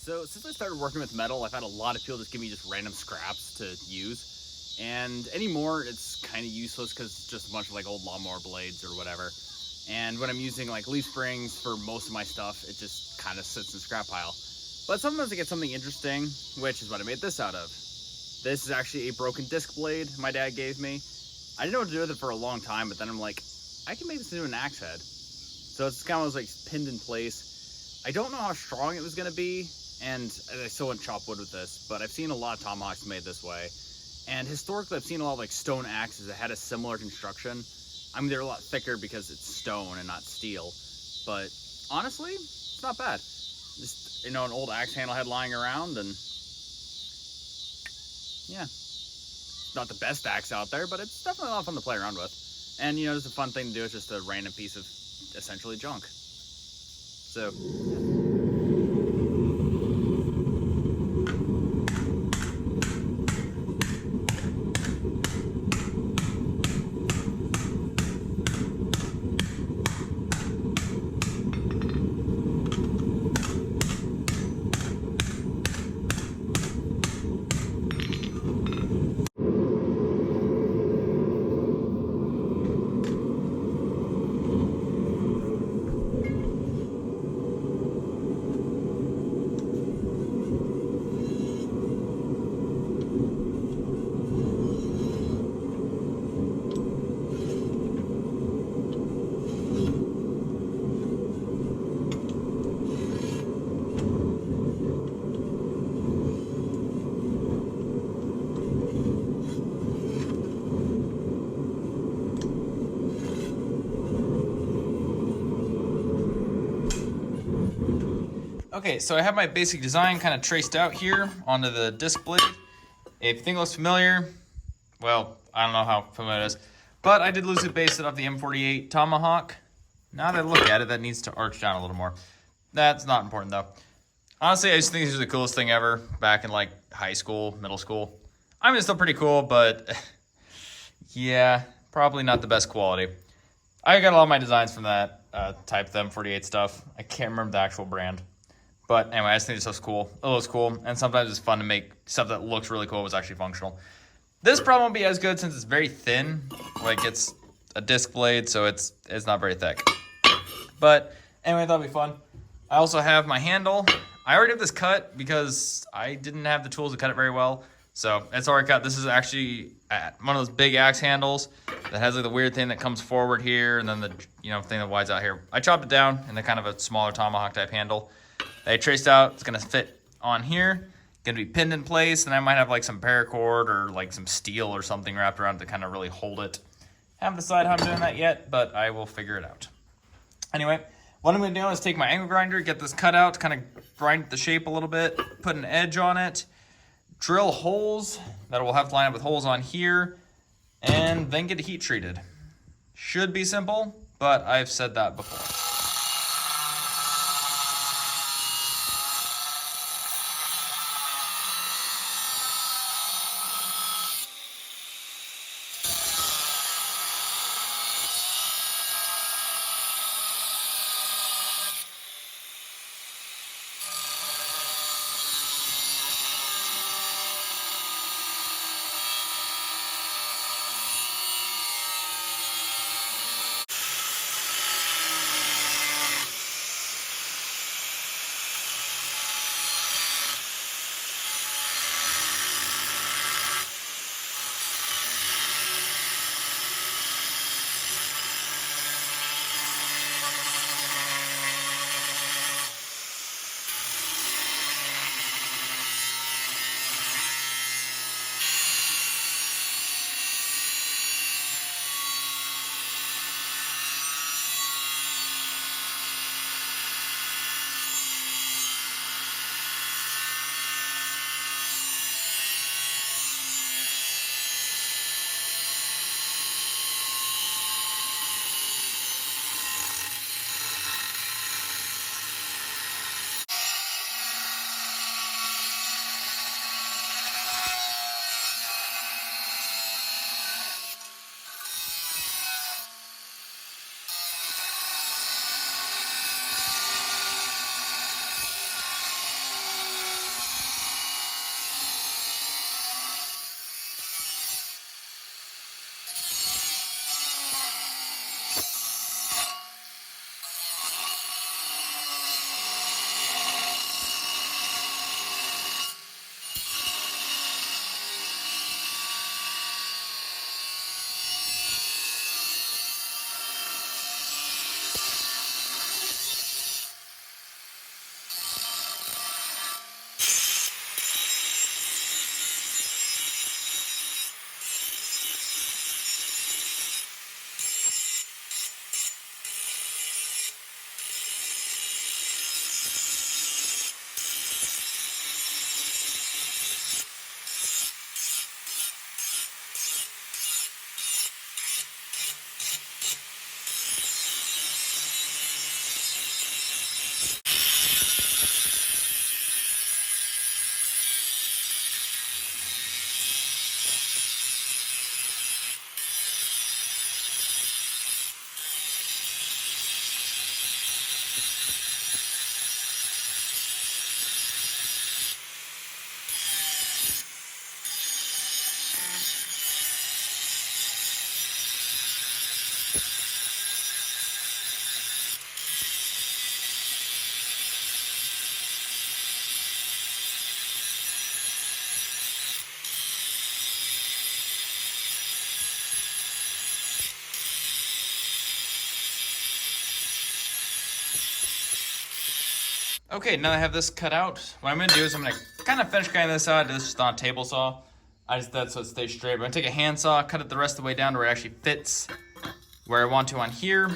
So since I started working with metal, I've had a lot of people just give me just random scraps to use. And anymore, it's kind of useless because it's just a bunch of like old lawnmower blades or whatever. And when I'm using like leaf springs for most of my stuff, it just kind of sits in the scrap pile. But sometimes I get something interesting, which is what I made this out of. This is actually a broken disc blade my dad gave me. I didn't know what to do with it for a long time, but then I'm like, I can make this into an axe head. So it's kind of like pinned in place. I don't know how strong it was going to be, and I still wouldn't chop wood with this, but I've seen a lot of tomahawks made this way. And historically, I've seen a lot of like stone axes that had a similar construction. I mean, they're a lot thicker because it's stone and not steel, but honestly, it's not bad. Just, you know, an old axe handle head lying around, and yeah, not the best axe out there, but it's definitely a lot of fun to play around with. And you know, just a fun thing to do. It's just a random piece of essentially junk. So yeah. Okay, so I have my basic design kind of traced out here onto the disc blade. If you think it looks familiar, well, I don't know how familiar it is, but I did loosely base it off the M48 Tomahawk. Now that I look at it, that needs to arch down a little more. That's not important though. Honestly, I just think these are the coolest thing ever back in like high school, middle school. I mean, it's still pretty cool, but yeah, probably not the best quality. I got a lot of my designs from that type of M48 stuff. I can't remember the actual brand. But anyway, I just think this stuff's cool. It looks cool, and sometimes it's fun to make stuff that looks really cool was actually functional. This probably won't be as good since it's very thin. Like, it's a disc blade, so it's not very thick. But anyway, I thought it'd be fun. I also have my handle. I already have this cut because I didn't have the tools to cut it very well. So it's already cut. This is actually one of those big axe handles that has like the weird thing that comes forward here, and then the thing that wides out here. I chopped it down into kind of a smaller tomahawk type handle. I traced out, it's gonna fit on here, gonna be pinned in place, and I might have like some paracord or like some steel or something wrapped around to kind of really hold it. Haven't decided how I'm doing that yet, but I will figure it out. Anyway, what I'm gonna do is take my angle grinder, get this cut out, kind of grind the shape a little bit, put an edge on it, drill holes that will have to line up with holes on here, and then get it heat treated. Should be simple, but I've said that before. Okay, now that I have this cut out, what I'm going to do is I'm going to kind of finish cutting this out. This is just on a table saw. That's so it stays straight. But I'm going to take a handsaw, cut it the rest of the way down to where it actually fits where I want to on here.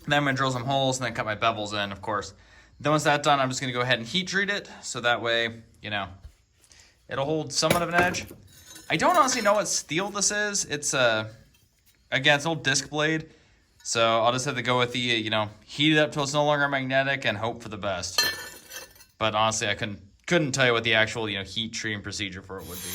Then I'm going to drill some holes and then cut my bevels in, of course. Then once that's done, I'm just going to go ahead and heat treat it. So that way, you know, it'll hold somewhat of an edge. I don't honestly know what steel this is. It's, again, it's an old disc blade. So I'll just have to go with the, you know, heat it up till it's no longer magnetic and hope for the best. But honestly, I couldn't tell you what the actual, you know, heat treating procedure for it would be.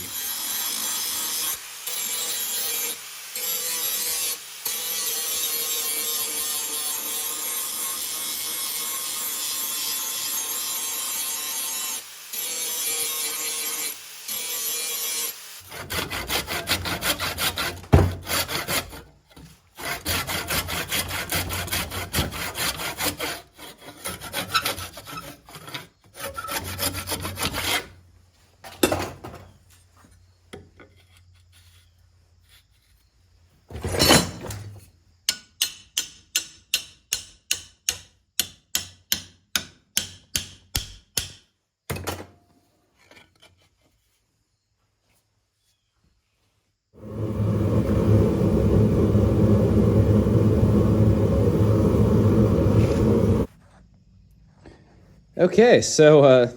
Okay, so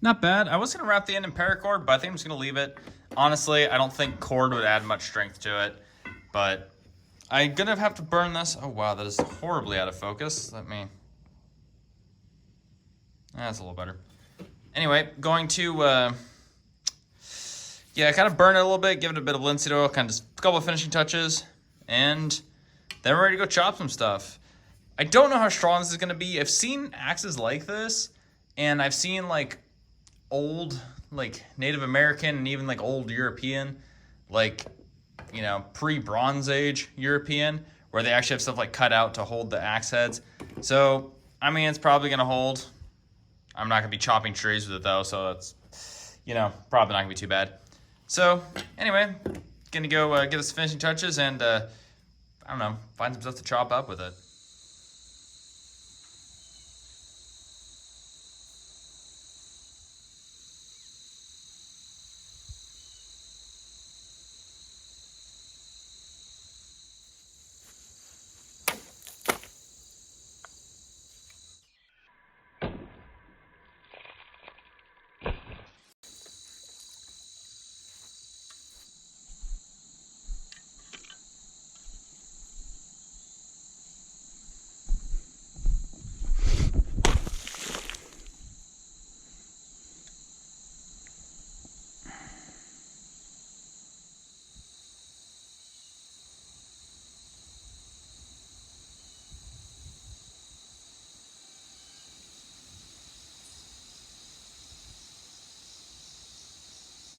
not bad. I was going to wrap the end in paracord, but I think I'm just going to leave it. Honestly, I don't think cord would add much strength to it, but I'm going to have to burn this. Oh, wow, that is horribly out of focus. That's a little better. Anyway, going to, yeah, kind of burn it a little bit, give it a bit of linseed oil, kind of just a couple of finishing touches, and then we're ready to go chop some stuff. I don't know how strong this is going to be. I've seen axes like this, and I've seen like old, like Native American and even like old European, like, you know, pre-Bronze Age European, where they actually have stuff like cut out to hold the axe heads. So, I mean, it's probably going to hold. I'm not going to be chopping trees with it though, so that's, you know, probably not going to be too bad. So, anyway, going to go give this finishing touches and, I don't know, find some stuff to chop up with it.